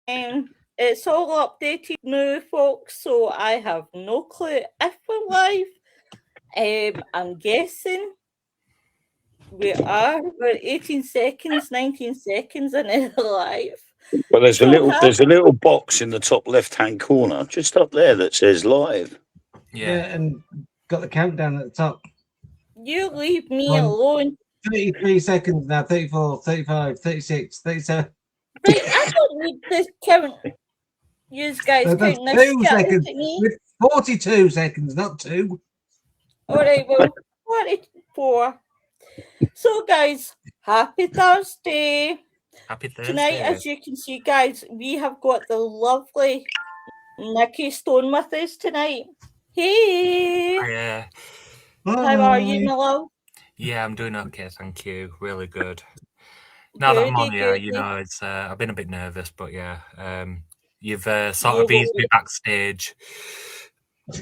It's all updated now, folks, so I have no clue if we're live. I'm guessing we're 18 seconds, 19 seconds and live. Well, there's a little box in the top left-hand corner, just up there, that says live. Yeah, and got the countdown at the top. You leave me alone. 33 seconds now, 34, 35, 36, 37. Right, I don't need this count. You guys counting this 2 seconds. With 42 seconds, not 2. All right, well, 44. So, guys, happy Thursday. Happy Thursday. Tonight, as you can see, guys, we have got the lovely Nikki Stone with us tonight. Hey. Hiya. How are you, my love? Yeah, I'm doing okay, thank you. Really good. Now that I'm on here, you know, it's I've been a bit nervous, but yeah, you've sort of eased me backstage.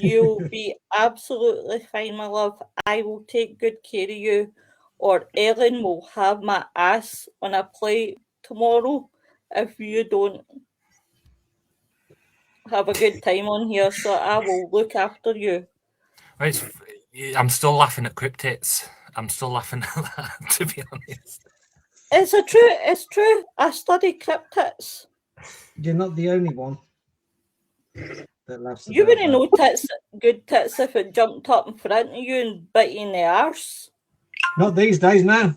You'll be absolutely fine, my love. I will take good care of you, or Ellen will have my ass on a plate tomorrow if you don't have a good time on here. So I will look after you. I'm still laughing at cryptids. I'm still laughing at that, to be honest. It's true. I study cryptids. You're not the only one that laughs. You wouldn't know good tits if it jumped up in front of you and bit you in the arse. Not these days now.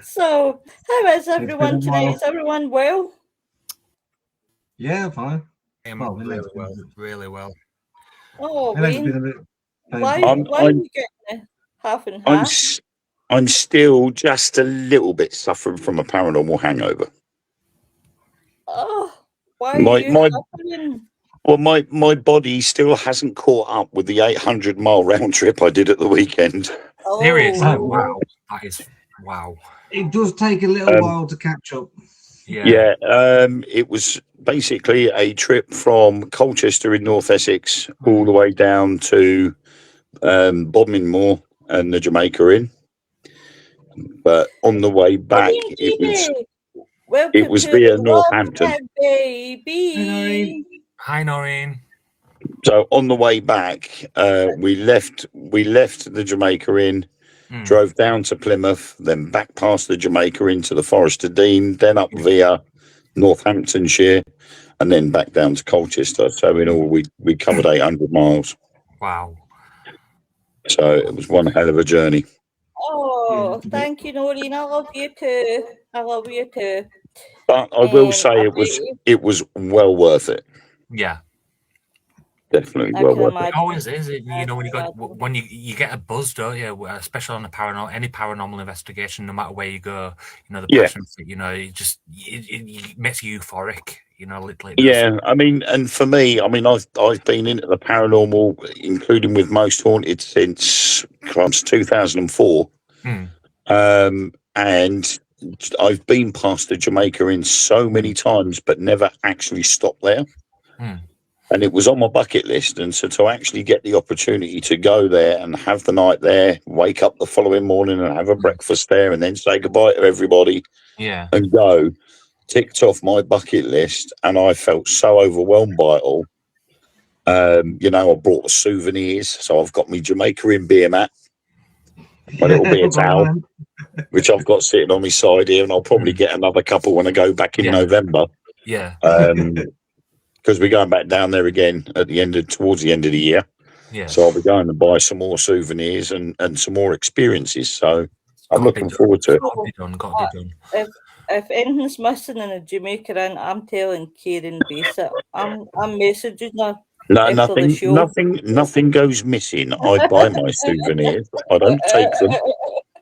So, how is everyone tonight? Is everyone well? Yeah, fine. Really well. Oh, Wayne, why are you getting half and half? I'm still just a little bit suffering from a paranormal hangover. Oh, why are you suffering? Well, my body still hasn't caught up with the 800-mile round trip I did at the weekend. Oh. Seriously? Oh, wow. That is, wow. It does take a little while to catch up. Yeah. It was basically a trip from Colchester in North Essex all the way down to Bodmin Moor and the Jamaica Inn. But on the way back, it was via Northampton. Baby. Hi, Noreen. So on the way back, we left the Jamaica Inn, drove down to Plymouth, then back past the Jamaica Inn to the Forest of Dean, then up via Northamptonshire, and then back down to Colchester. So in all, we covered 800 miles. Wow. So it was one hell of a journey. Oh, thank you, Noreen. I love you too. But I will say it was well worth it. Yeah. Definitely well worth it. It always is. You know, when you get a buzz, don't you? Especially on any paranormal investigation, no matter where you go, you know, the passion, you know, it makes you euphoric, you know, literally. Yeah, I mean, and for me, I mean, I've been into the paranormal, including with Most Haunted, since 2004. And I've been past the Jamaica Inn so many times, but never actually stopped there. And it was on my bucket list. And so to actually get the opportunity to go there and have the night there, wake up the following morning and have a breakfast there and then say goodbye to everybody and go, ticked off my bucket list. And I felt so overwhelmed by it all. You know, I brought the souvenirs. So I've got my Jamaica Inn beer mat, my little beer towel, which I've got sitting on my side here. And I'll probably get another couple when I go back in November. Yeah. Because we're going back down there again towards the end of the year. Yeah. So I'll be going to buy some more souvenirs and some more experiences. So I'm looking forward to it. Got to be done. If anything's missing in a Jamaica Inn, I'm telling Karen Bassett. I'm messaging her. No, nothing goes missing. I buy my souvenirs. I don't take them.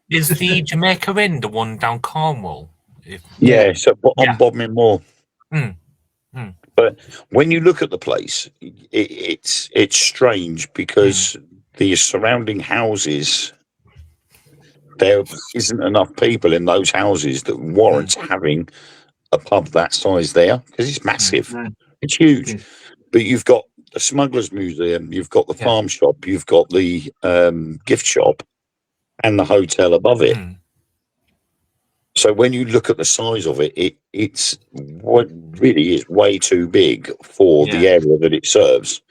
Is the Jamaica Inn the one down Cornwall? So on Bodmin Moor. But when you look at the place, it's strange because the surrounding houses, there isn't enough people in those houses that warrants having a pub that size there because it's massive. It's huge. But you've got the Smugglers Museum, you've got the farm shop, you've got the gift shop and the hotel above it. So when you look at the size of it, it's what really is way too big for the area that it serves.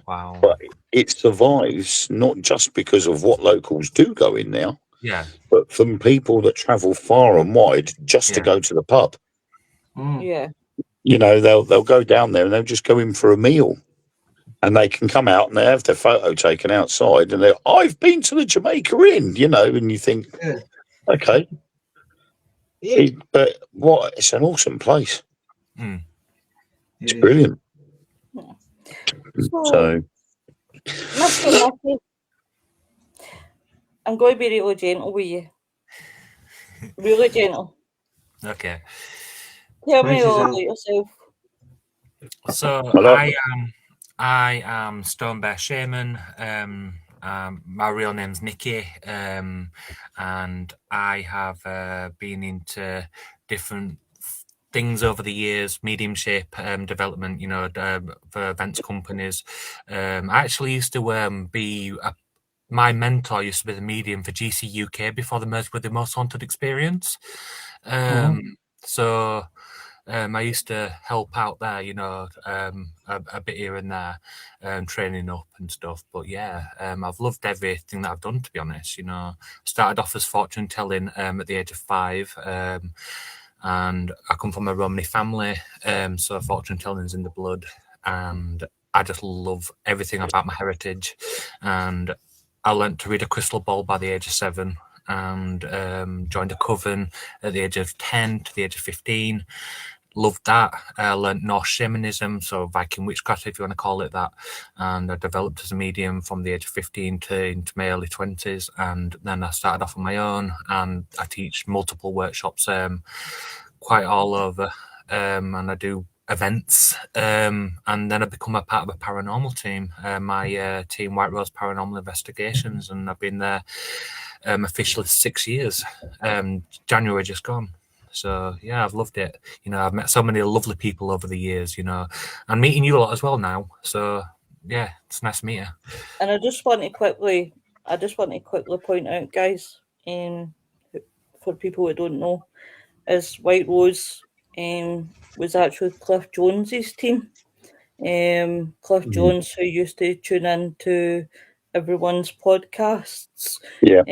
Wow. But it survives not just because of what locals do go in now, but from people that travel far and wide just to go to the pub. Yeah. You know, they'll go down there and they'll just go in for a meal. And they can come out and they have their photo taken outside and I've been to the Jamaica Inn, you know, and you think, okay. But it's an awesome place. It's brilliant. So Mr. Nicky, I'm going to be really gentle with you. Really gentle. Okay. Tell me all about yourself. So I am Stone Bear Shaman. My real name's Nicky, and I have been into different things over the years, mediumship development, you know, for events companies. I actually used to be my mentor used to be the medium for GC UK before the merged with the Most Haunted Experience. So I used to help out there, you know, a bit here and there, training up and stuff. But yeah, I've loved everything that I've done, to be honest. You know, started off as fortune telling at the age of 5, and I come from a Romani family, so fortune telling is in the blood, and I just love everything about my heritage. And I learnt to read a crystal ball by the age of 7, and joined a coven at the age of 10 to the age of 15. Loved that. I learnt Norse shamanism, so Viking witchcraft, if you want to call it that. And I developed as a medium from the age of 15 to into my early 20s. And then I started off on my own, and I teach multiple workshops quite all over. And I do events. And then I become a part of a paranormal team, my team White Rose Paranormal Investigations. And I've been there officially 6 years. January just gone. So yeah, I've loved it. You know, I've met so many lovely people over the years, you know, and meeting you a lot as well now. So yeah, it's nice to meet you. And I just want to quickly point out, guys, for people who don't know, is White Rose was actually Cliff Jones's team. Cliff Jones, who used to tune in to everyone's podcasts. Yeah.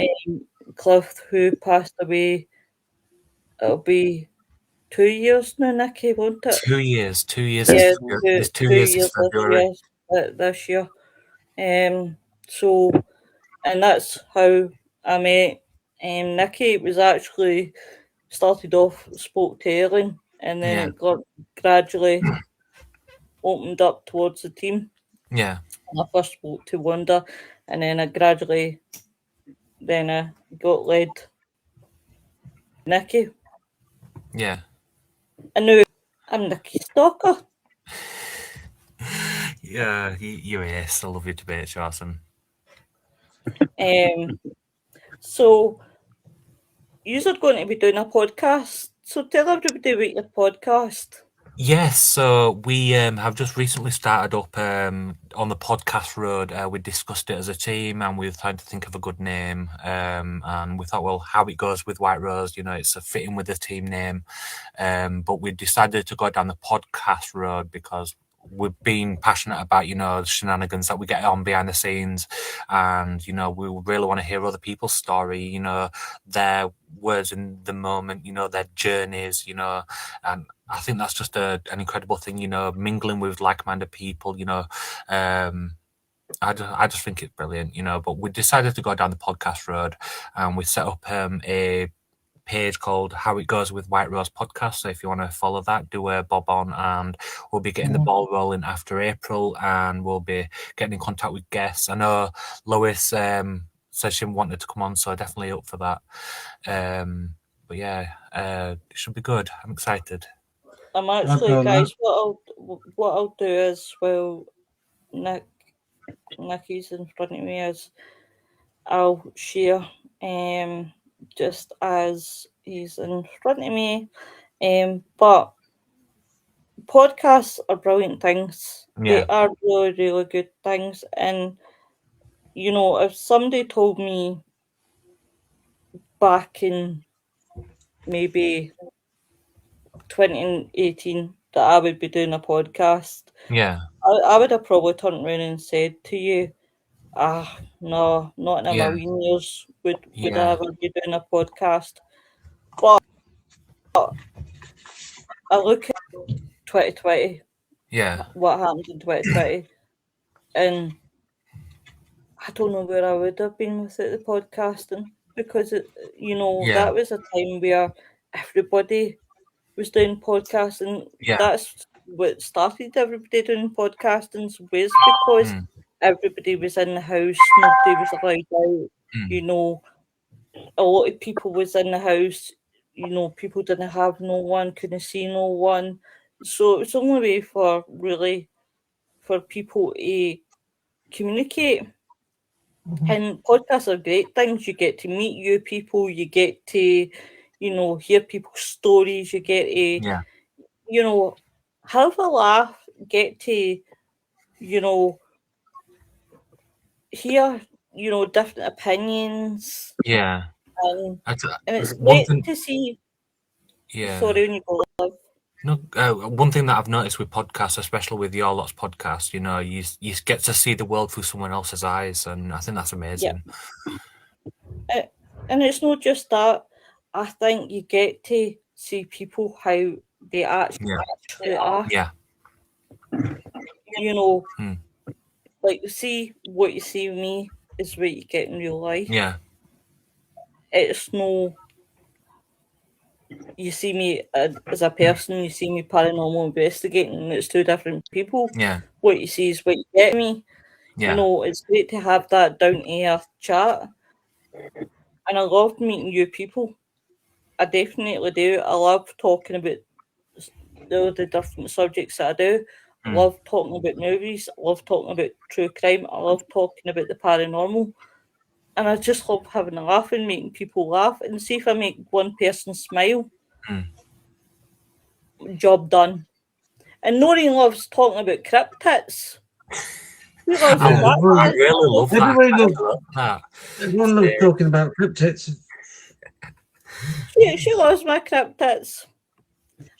Cliff, who passed away, it'll be 2 years now, Nicky, won't it? 2 years. 2 years. Yeah, It's 2 years this February. This year. So, and that's how I met Nicky. It was actually started off spoke to Ellen, and then it got gradually opened up towards the team. Yeah. And I first spoke to Wanda, and then I gradually got led Nicky. Yeah. And now I'm Nicky Stalker. Yeah, you're yes. I love you to bits, you're awesome. So you're going to be doing a podcast. So tell everybody about your podcast. Yes, so we have just recently started up on the podcast road. We discussed it as a team, and we were trying to think of a good name. And we thought, well, how it goes with White Rose, you know, it's a fitting with the team name. But we decided to go down the podcast road because we've been passionate about, you know, the shenanigans that we get on behind the scenes, and you know, we really want to hear other people's story, you know, their words in the moment, you know, their journeys, you know, and I think that's just an incredible thing, you know, mingling with like-minded people, you know. I just think it's brilliant, you know. But we decided to go down the podcast road, and we set up a page called How It Goes with White Rose Podcast. So if you want to follow that, do a bob on, and we'll be getting the ball rolling after April, and we'll be getting in contact with guests. I know Lois said she wanted to come on, so definitely up for that. But yeah, it should be good. I'm excited. I'm actually, guys, what I'll do is, well, Nicky's in front of me, is I'll share just as he's in front of me. But podcasts are brilliant things. They are really, really good things. And, you know, if somebody told me back in maybe 2018 that I would be doing a podcast, I would have probably turned around and said to you, no, not in a million years would I ever be doing a podcast. But I look at 2020, what happened in 2020, and I don't know where I would have been without the podcasting, because that was a time where everybody was doing podcasting. That's what started everybody doing podcasting, was because everybody was in the house, nobody was allowed out. A lot of people was in the house. People didn't have no one, couldn't see no one. So it's the only way for people to communicate. And podcasts are great things. You get to meet new people. You get to, hear people's stories. You get to, have a laugh. Get to, hear, different opinions. Yeah. And it's great to see. Yeah. Sorry, when you go live. No, one thing that I've noticed with podcasts, especially with your lot's podcast, you get to see the world through someone else's eyes, and I think that's amazing. Yeah. And it's not just that. I think you get to see people how they actually are. Yeah. Like, see what you see with me is what you get in real life. Yeah. It's no. You see me as a person, you see me paranormal investigating, it's two different people. Yeah. What you see is what you get me. Yeah. It's great to have that down-to-earth chat. And I love meeting new people. I definitely do. I love talking about the different subjects that I do. I love talking about movies. I love talking about true crime. I love talking about the paranormal. And I just love having a laugh and making people laugh. And see if I make one person smile. Job done. And Noreen loves talking about cryptids. I really love that. Everyone loves talking about cryptids. She loves my cryptids.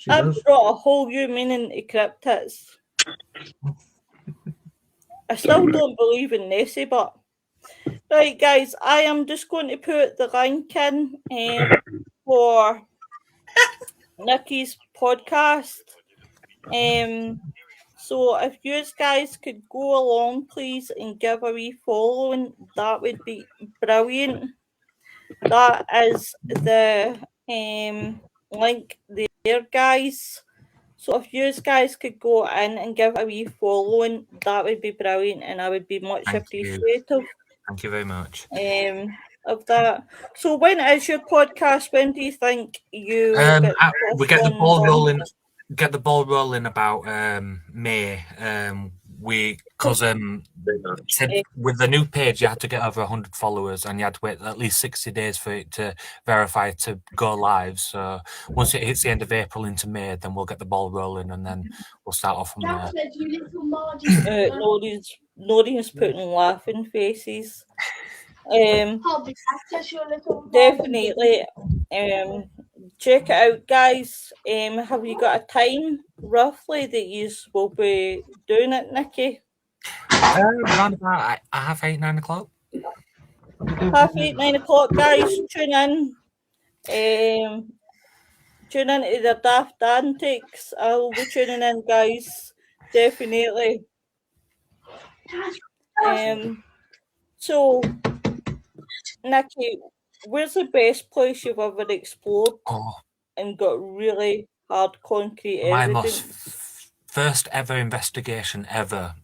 I've brought a whole new meaning to cryptids. I still don't believe in Nessie, but right, guys, I am just going to put the link in for Nikki's podcast. So if you guys could go along, please, and give a wee following, that would be brilliant. That is the link there, guys. So if you guys could go in and give a wee following, that would be brilliant, and I would be much appreciative. Thank you very much. Of that. So when is your podcast? When do you think you we get the ball rolling? Get the ball rolling about May. Because with the new page you had to get over 100 followers and you had to wait at least 60 days for it to verify to go live. So once it hits the end of April into May, then we'll get the ball rolling and then we'll start off from there. Noreen's putting laughing faces. Definitely. Check it out, guys. Have you got a time roughly that you will be doing it, Nikki? Around about 8:30, 9 o'clock. 8:30, 9 o'clock, guys. Tune in. Tune in to the Daft Antics. I'll be tuning in, guys. Definitely. So, Nikki, where's the best place you've ever explored and got really hard concrete evidence? My most first ever investigation ever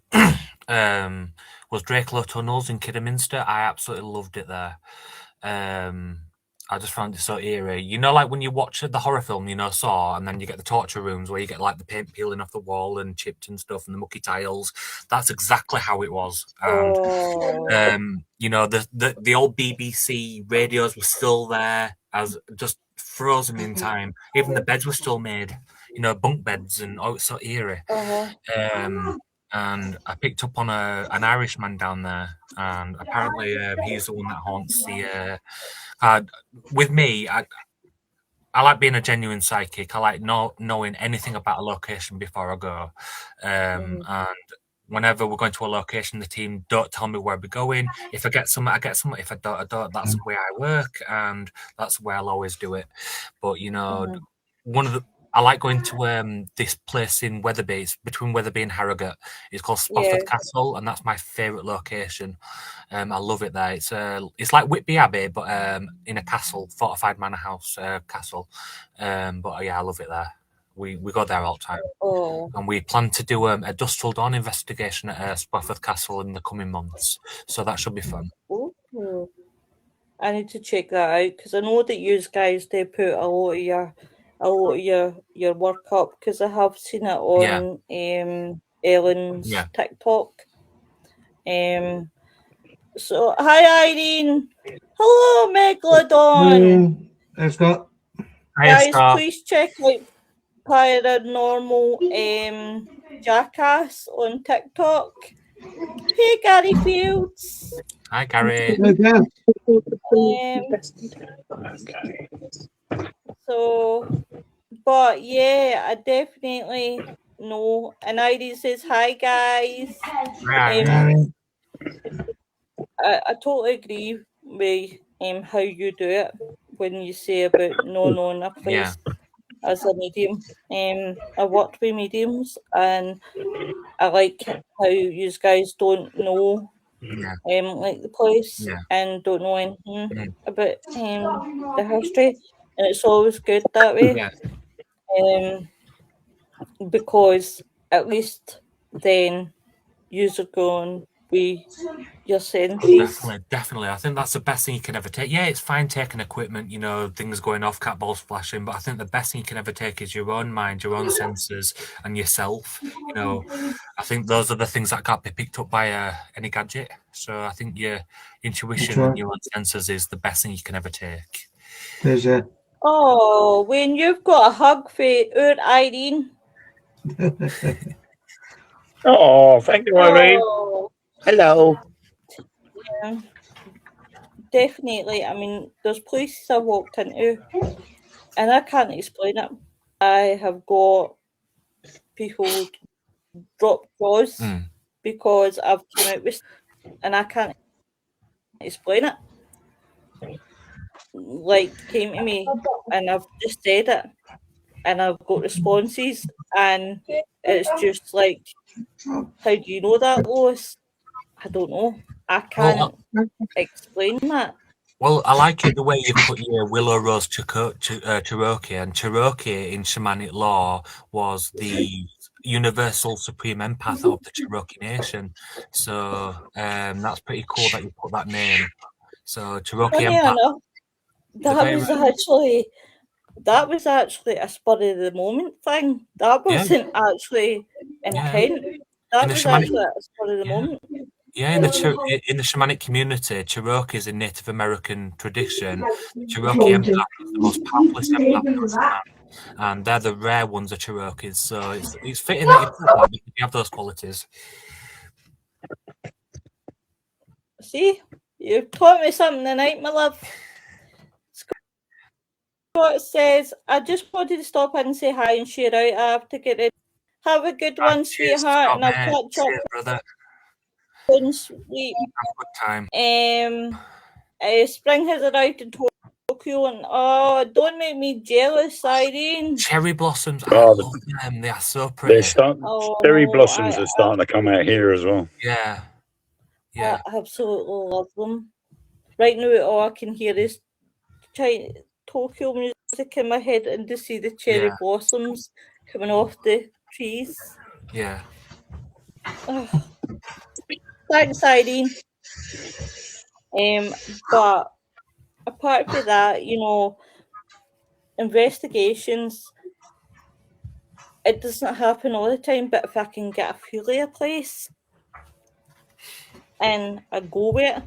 was Drakelow Tunnels in Kidderminster. I absolutely loved it there. I just found it so eerie. Like when you watch the horror film, Saw, and then you get the torture rooms where you get like the paint peeling off the wall and chipped and stuff and the mucky tiles. That's exactly how it was. And, the old BBC radios were still there as just frozen in time. Even the beds were still made, bunk beds, and it's so eerie. And I picked up on an Irishman down there, and apparently he's the one that haunts the. With me, I like being a genuine psychic. I like knowing anything about a location before I go. And whenever we're going to a location, the team don't tell me where we're going. If I get something, I get something. If I don't. That's the way I work, and that's the way I'll always do it. But you know, I like going to this place in Wetherby. It's between Wetherby and Harrogate. It's called Spofford Castle, and that's my favourite location. I love it there. It's like Whitby Abbey, but in a castle, fortified manor house castle. But yeah, I love it there. We go there all the time. And we plan to do a Dusk Till Dawn investigation at Spofford Castle in the coming months. So that should be fun. I need to check that out because I know that you guys do put a lot of your work up because I have seen it on Ellen's TikTok. So hi Irene, hello Megalodon. Hey Scott. Guys, please check out Paranormal Jackass on TikTok. Hey Gary Fields. Hi Gary. So, but yeah, I definitely know. And Irene says hi guys. I totally agree with how you do it when you say about not knowing a place as a medium. I worked with mediums and I like how you guys don't know like the place and don't know anything about the history, and it's always good that way. Because at least then you're going with your senses. Definitely. I think that's the best thing you can ever take. Yeah, it's fine taking equipment, you know, things going off, cat balls flashing, but I think the best thing you can ever take is your own mind, your own senses, and yourself. You know, I think those are the things that can't be picked up by any gadget. So I think your intuition and your own senses is the best thing you can ever take. Oh, when you've got a hug for Irene. Oh, thank you, Irene. Hello. Yeah, definitely. I mean, there's places I walked into and I can't explain it. I have got people drop jaws because I've come out with and I can't explain it. Like, came to me and I've just said it and I've got responses and it's just like, how do you know that, Lois? I don't know. I can't explain that. Well, I like it the way you put your Willow Rose Cherokee, and Cherokee in shamanic law was the universal supreme empath of the Cherokee Nation. So that's pretty cool that you put that name. So Cherokee empath. Enough, that was actually a spur of the moment thing. That wasn't actually intent. That was actually a spur of the moment. Yeah, in the shamanic community, Cherokee is a Native American tradition. Cherokee empath is the most powerful empath, and they're the rare ones of Cherokees. So it's fitting that you have those qualities. See, you've taught me something tonight, my love. Scott says, I just wanted to stop in and say hi and share out. I have to get ready. Have a good one, sweetheart, and I'll catch up. Brother. Sleep. Have a good time. Spring has arrived in Tokyo, and don't make me jealous, Irene. Cherry blossoms, I love them. They are so pretty. Cherry blossoms are starting to come out here as well. Yeah. I absolutely love them. Right now, all I can hear is Tokyo music in my head, and to see the cherry blossoms coming off the trees. Yeah. Thanks, Irene. But apart from that, you know, investigations, it doesn't happen all the time, but if I can get a feel of a place and I go with it,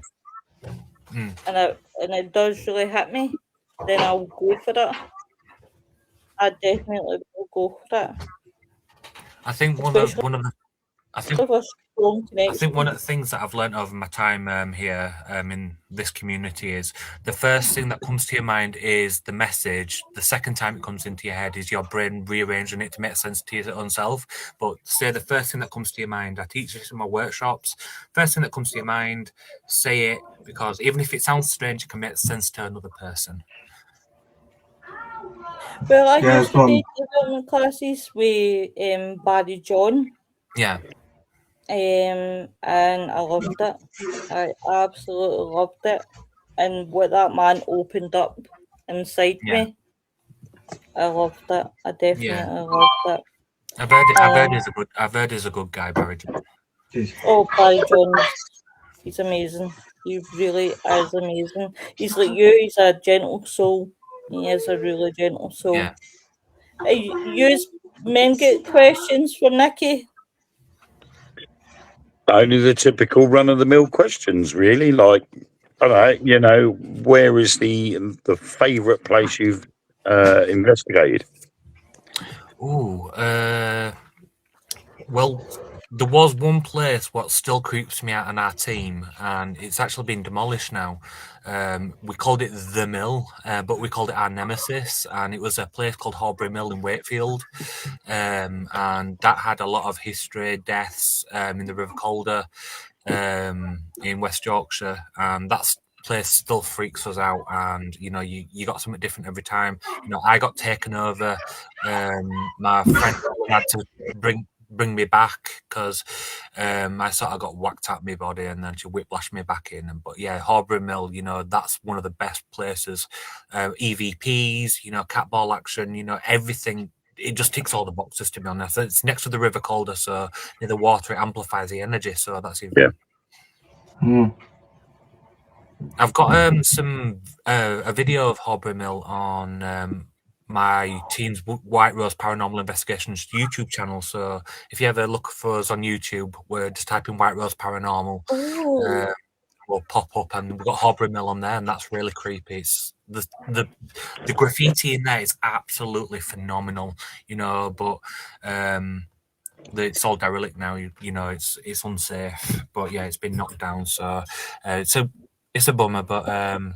and it does really hit me, then I'll go for it. I definitely will go for it. I think one of the strong I connection. think one of the things that I've learned over my time here in this community is the first thing that comes to your mind is the message. The second time it comes into your head is your brain rearranging it to make sense to your own self. But say the first thing that comes to your mind, I teach this in my workshops. First thing that comes to your mind, say it, because even if it sounds strange, it can make sense to another person. Well, I Yeah, used to do development classes with Barry John. Yeah. And I loved it. I absolutely loved it. And what that man opened up inside me, I loved it. I definitely loved it. I've heard he's a good guy, Barry John. Oh, Barry John, he's amazing. He really is amazing. He's like you. He's a gentle soul. He is a really gentle soul. Yeah. You men get questions for Nikki? Only the typical run-of-the-mill questions, really. Like, all right, you know, where is the favourite place you've investigated? Ooh, well, there was one place what still creeps me out on our team, and it's actually been demolished now. We called it The Mill, but we called it our nemesis, and it was a place called Horbury Mill in Wakefield. And that had a lot of history, deaths in the River Calder in West Yorkshire, and that's place still freaks us out. And you know, you got something different every time. You know, I got taken over. My friend had to bring me back because I sort of got whacked at my body and then she whiplashed me back in. But yeah, Horbury Mill, you know, that's one of the best places. EVPs, you know, cat ball action, you know, everything. It just ticks all the boxes, to be honest. It's next to the River Calder, so near the water, it amplifies the energy. So that's even. Yeah. I've got a video of Horbury Mill on my team's White Rose Paranormal Investigations YouTube channel. So if you ever look for us on YouTube, we're just type in White Rose Paranormal. Will pop up, and we've got Horbury Mill on there, and that's really creepy. It's the graffiti in there is absolutely phenomenal, you know, but it's all derelict now. You know, it's unsafe, but yeah, it's been knocked down. So it's a bummer, but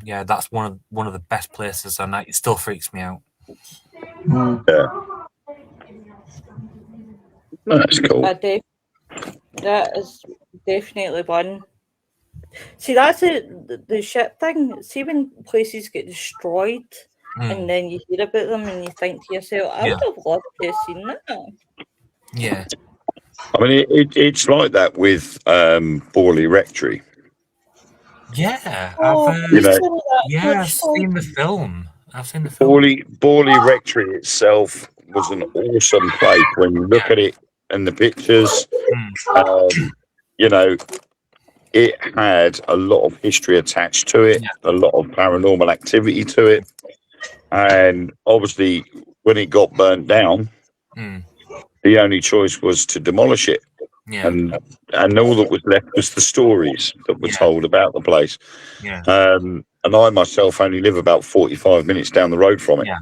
yeah, that's one of the best places, and it still freaks me out. Yeah, that's cool. That is definitely one. See, that's the shit thing. See, when places get destroyed, and then you hear about them, and you think to yourself, "I would have loved to have seen that." Yeah, I mean, it's like that with Borley Rectory. Yeah, I've seen the film. I've seen the film. Borley Rectory itself was an awesome place when you look at it and the pictures. You know, it had a lot of history attached to it, a lot of paranormal activity to it, and obviously, when it got burnt down, the only choice was to demolish it. Yeah. And all that was left was the stories that were told about the place. Yeah. And I myself only live about 45 minutes down the road from it. Yeah.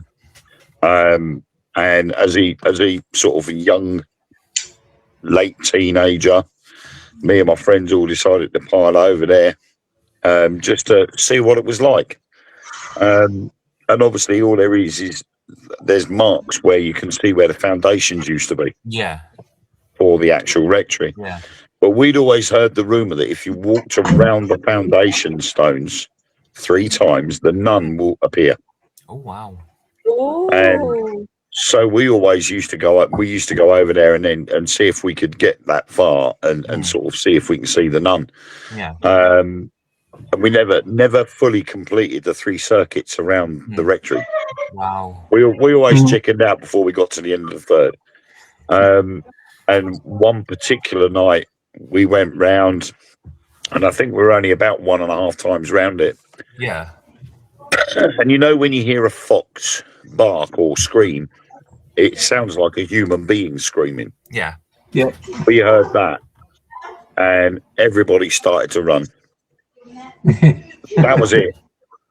And as a sort of a young, late teenager, me and my friends all decided to pile over there just to see what it was like. And obviously all there is there's marks where you can see where the foundations used to be. Yeah. For the actual rectory. Yeah. But we'd always heard the rumour that if you walked around the foundation stones 3 times, the nun will appear. Oh, wow. And so we always used to go up. We used to go over there and see if we could get that far and sort of see if we can see the nun. Yeah. And we never fully completed the 3 circuits around the rectory. Wow. We always chickened out before we got to the end of the 3rd. And one particular night we went round, and I think we were only about 1.5 times round it. Yeah. And you know when you hear a fox bark or scream, it sounds like a human being screaming. Yeah. Yeah. We heard that, and everybody started to run. That was it.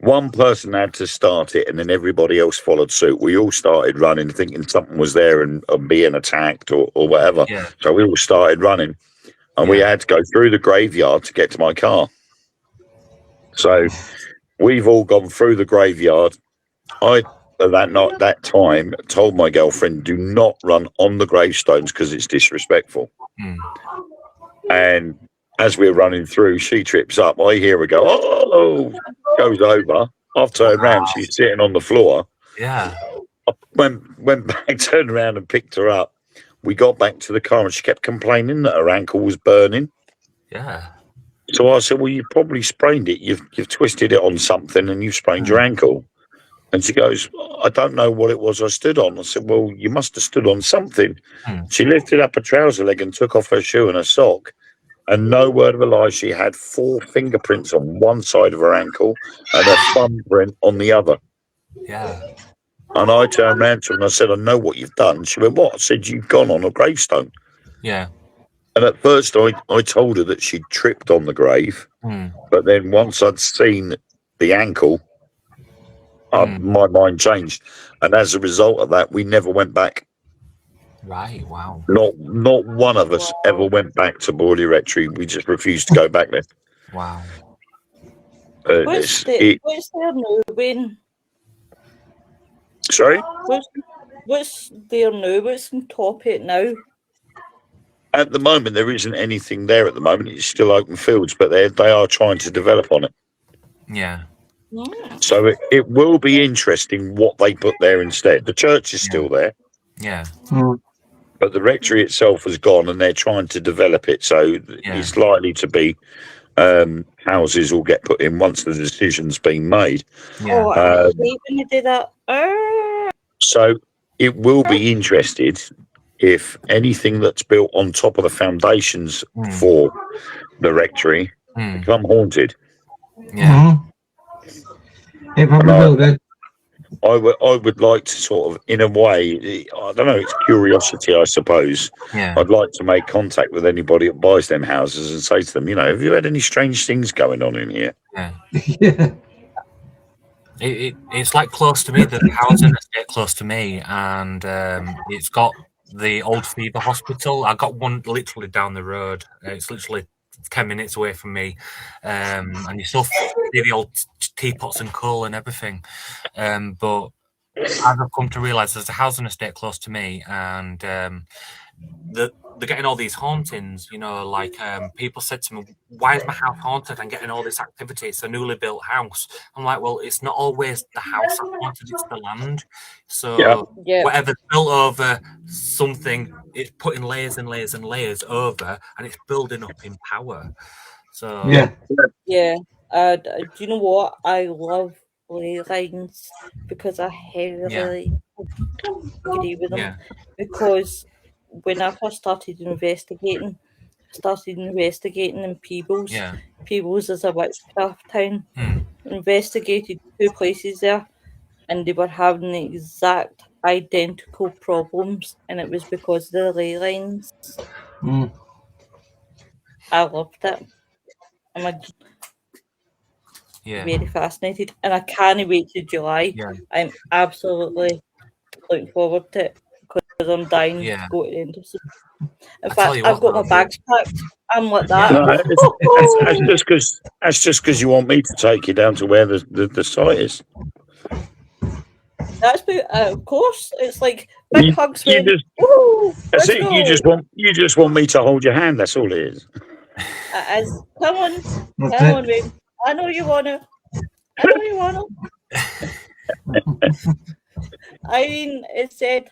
One person had to start it, and then everybody else followed suit. We all started running, thinking something was there and being attacked or whatever. Yeah. So we all started running. and we had to go through the graveyard to get to my car. So we've all gone through the graveyard. I, at that time, told my girlfriend, do not run on the gravestones because it's disrespectful. And as we're running through, she trips up. I hear her go, oh, goes over. I've turned around. She's sitting on the floor. Yeah. I went back, turned around and picked her up. We got back to the car and she kept complaining that her ankle was burning. Yeah. So I said, well, you probably sprained it. You've twisted it on something and you've sprained your ankle. And she goes, I don't know what it was I stood on. I said, well, you must have stood on something. She lifted up her trouser leg and took off her shoe and her sock. And no word of a lie, she had 4 fingerprints on one side of her ankle and a thumbprint on the other. Yeah. And I turned around to her and I said, I know what you've done. She went, what? I said, you've gone on a gravestone. Yeah. And at first I told her that she'd tripped on the grave. But then once I'd seen the ankle, my mind changed. And as a result of that, we never went back. Right, wow. Not one of us ever went back to Borley Rectory. We just refused to go back there. Wow. What's there now, Wayne? Sorry? What's there now? What's on top of it now? At the moment, there isn't anything there at the moment. It's still open fields, but they are trying to develop on it. Yeah. So it will be interesting what they put there instead. The church is still there. Yeah. But the rectory itself has gone and they're trying to develop it. So it's likely to be houses will get put in once the decision's been made. Yeah. I hate when they do that. So it will be interested if anything that's built on top of the foundations for the rectory become haunted. Yeah. It probably will do. I would like to sort of, in a way, I don't know, it's curiosity, I suppose. Yeah. I'd like to make contact with anybody that buys them houses and say to them, you know, have you had any strange things going on in here? Yeah. Yeah. It's like close to me. The housing estate close to me, and it's got the old fever hospital. I got one literally down the road. It's literally 10 minutes away from me, and you still see the old teapots and coal and everything. But I've come to realise there's a housing estate close to me, and they're getting all these hauntings. You know, like people said to me, "Why is my house haunted?" And getting all this activity. It's a newly built house. I'm like, well, it's not always the house that's haunted; it's the land. So whatever's built over something, it's putting layers and layers and layers over, and it's building up in power. So yeah. Do you know what? I love ley lines because I heavily agree with them because when I first started investigating in Peebles. Yeah. Peebles is a witchcraft town. Investigated 2 places there, and they were having the exact identical problems, and it was because of the ley lines. I loved it. I'm very fascinated, and I can't wait to July. I'm absolutely looking forward to it because I'm dying to go to the end of season. In fact, I've got my bags packed. I'm like that. No, that's just because you want me to take you down to where the site is. That's of course. It's like big hugs. You just want me to hold your hand. That's all it is. Come on, Wayne. I know you wanna. Irene, it said,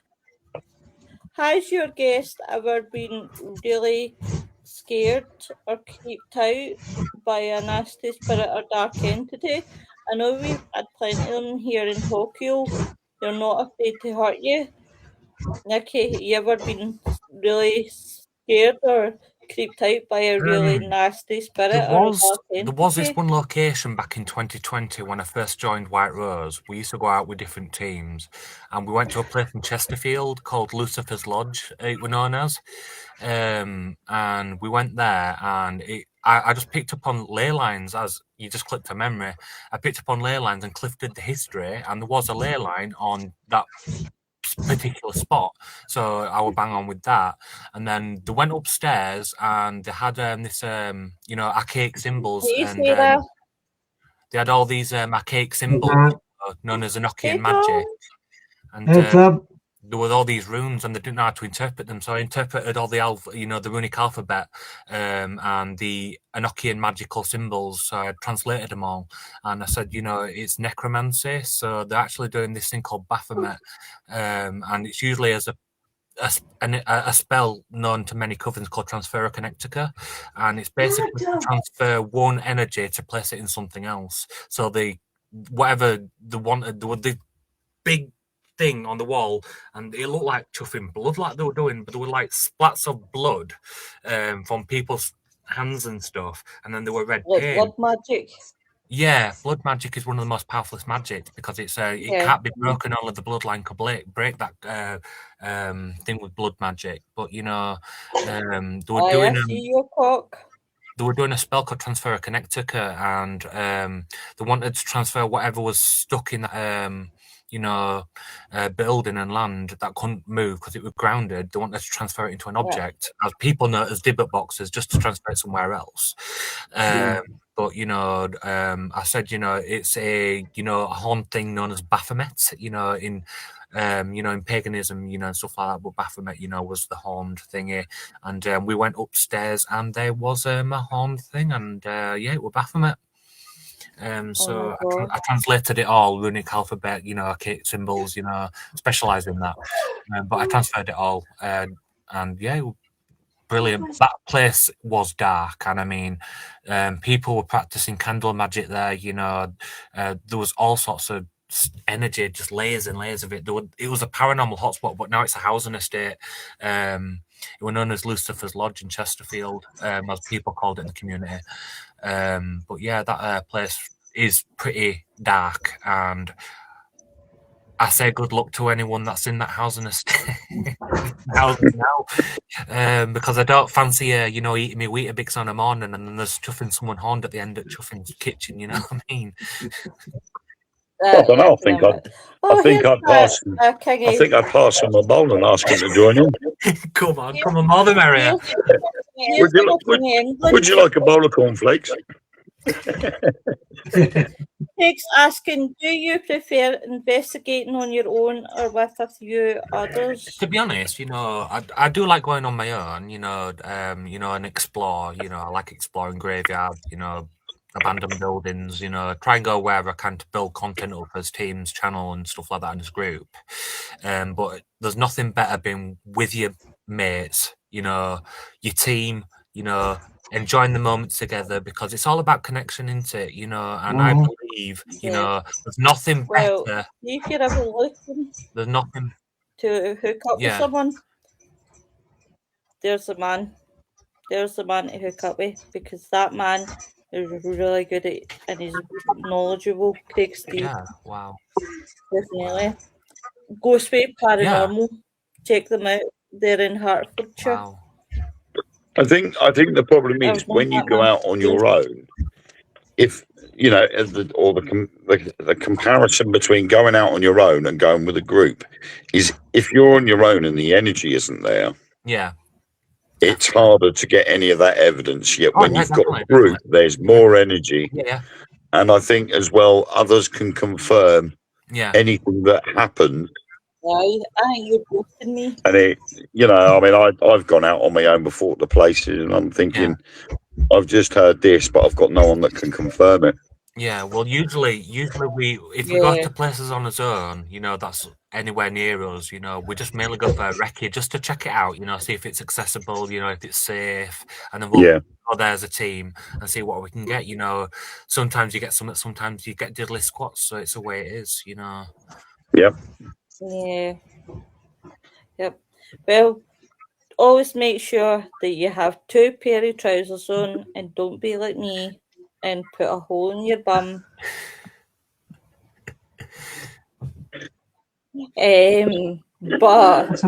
has your guest ever been really scared or creeped out by a nasty spirit or dark entity? I know we've had plenty of them here in Tokyo. They're not afraid to hurt you. Nikki, you ever been really scared or creeped out by a really nasty spirit or a dark entity? There was this one location back in 2020 when I first joined White Rose. We used to go out with different teams, and we went to a place in Chesterfield called Lucifer's Lodge, it was known as. And we went there, and I just picked up on ley lines as you just clicked a memory. I picked up on ley lines, and Cliff did the history, and there was a ley line on that this particular spot. So I would bang on with that. And then they went upstairs and they had this, archaic symbols. And they had all these archaic symbols known as Enochian magic. And there were all these runes, and they didn't know how to interpret them. So I interpreted all the the runic alphabet, and the Enochian magical symbols. So I translated them all, and I said, it's necromancy. So they're actually doing this thing called Baphomet, and it's usually as a spell known to many covens called Transfera Connectica, and it's basically to transfer one energy to place it in something else. So whatever they wanted, the big thing on the wall, and it looked like chuffing blood, like they were doing, but there were like splats of blood from people's hands and stuff, and then there were red paint. Blood magic. Yeah, blood magic is one of the most powerful magics because it can't be broken. Only the bloodline could break that thing with blood magic. But they were doing. They were doing a spell called Transfera Connectica, and they wanted to transfer whatever was stuck in that building and land that couldn't move because it was grounded. They wanted to transfer it into an object, as people know as Dibbet boxes, just to transfer it somewhere else. But I said, it's a horn thing known as Baphomet. In paganism, and stuff like that. But Baphomet, was the horned thingy, and we went upstairs and there was a horned thing, and it was Baphomet. So I translated it all, runic alphabet, archaic symbols, specialise in that. But I transferred it all, and brilliant. That place was dark, and I mean, people were practicing candle magic there. There was all sorts of energy, just layers and layers of it. It was a paranormal hotspot, but now it's a housing estate. It was known as Lucifer's Lodge in Chesterfield, as people called it in the community. But yeah, that place is pretty dark, and I say good luck to anyone that's in that housing estate now, because I don't fancy eating my Weetabix on a morning and then there's chuffing someone horned at the end of chuffing's kitchen. You know what I mean? I don't know. I think I'd pass on the bowl and ask him to join in. Come on, more the merrier. Would you like a bowl of cornflakes? Peg's asking, do you prefer investigating on your own or with a few others? To be honest, I do like going on my own, and explore. I like exploring graveyards, abandoned buildings, try and go wherever I can to build content up as teams, channel and stuff like that in this group. But there's nothing better being with your mates, your team, enjoying the moments together, because it's all about connection, isn't it? And I believe, there's nothing better. If you're ever looking there's nothing to hook up with someone, there's a man. There's the man to hook up with, because that man is really good at and he's knowledgeable. Craig Steve. Yeah, wow. Definitely. Ghostwave Paranormal. Yeah. Check them out. They're in Hertfordshire. Wow. I think the problem is when you go out on your own, if the comparison between going out on your own and going with a group is if you're on your own and the energy isn't there. Yeah. It's harder to get any of that evidence. Yet when you've got a group, there's more energy. Yeah. And I think as well, others can confirm anything that happens. You're boosting me. And I've gone out on my own before the places, and I'm thinking, I've just heard this, but I've got no one that can confirm it. Yeah, well, usually if we go to places on its own, that's anywhere near us, we just mainly go for a recce just to check it out, see if it's accessible, if it's safe, and then we'll go there as a team and see what we can get. Sometimes you get something, sometimes you get diddly squats, so it's the way it is, Yep. Yeah. Yep. Well, always make sure that you have 2 pair of trousers on, and don't be like me and put a hole in your bum. But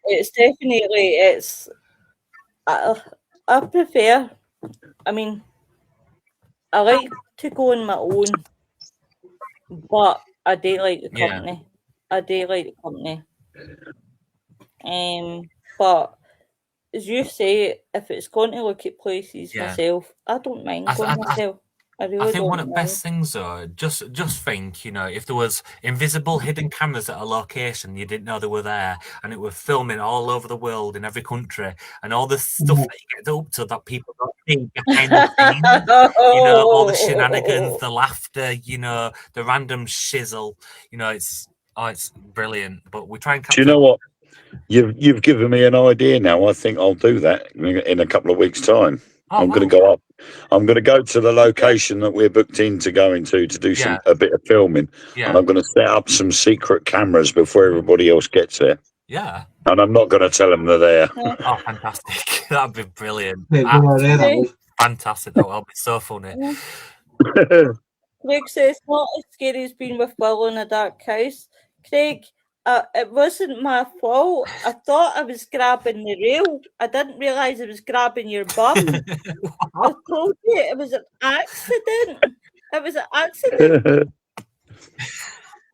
it's definitely I prefer. I mean, I like to go on my own, but I do like the company. I do like the company. But as you say, if it's going to look at places Yeah. myself, I don't mind going myself. I really I think don't one of the mind. best things, though, just think, if there was invisible hidden cameras at a location, you didn't know they were there, and it were filming all over the world in every country, and all the stuff that you get up to that people don't see behind the scenes, all the shenanigans, the laughter, the random shizzle, it's brilliant. But we try and capture. Do you know what? You've given me an idea now. I think I'll do that in a couple of weeks' time. I'm going to go up. I'm going to go to the location that we're booked in to go into to do a bit of filming. Yeah. And I'm going to set up some secret cameras before everybody else gets there. Yeah. And I'm not going to tell them they're there. Oh, fantastic. That'd be brilliant. Fantastic. That will be so funny. Craig says, not as scary as being with Will in a dark house. Craig, it wasn't my fault. I thought I was grabbing the rail. I didn't realise I was grabbing your bum. I told you it was an accident. It was an accident.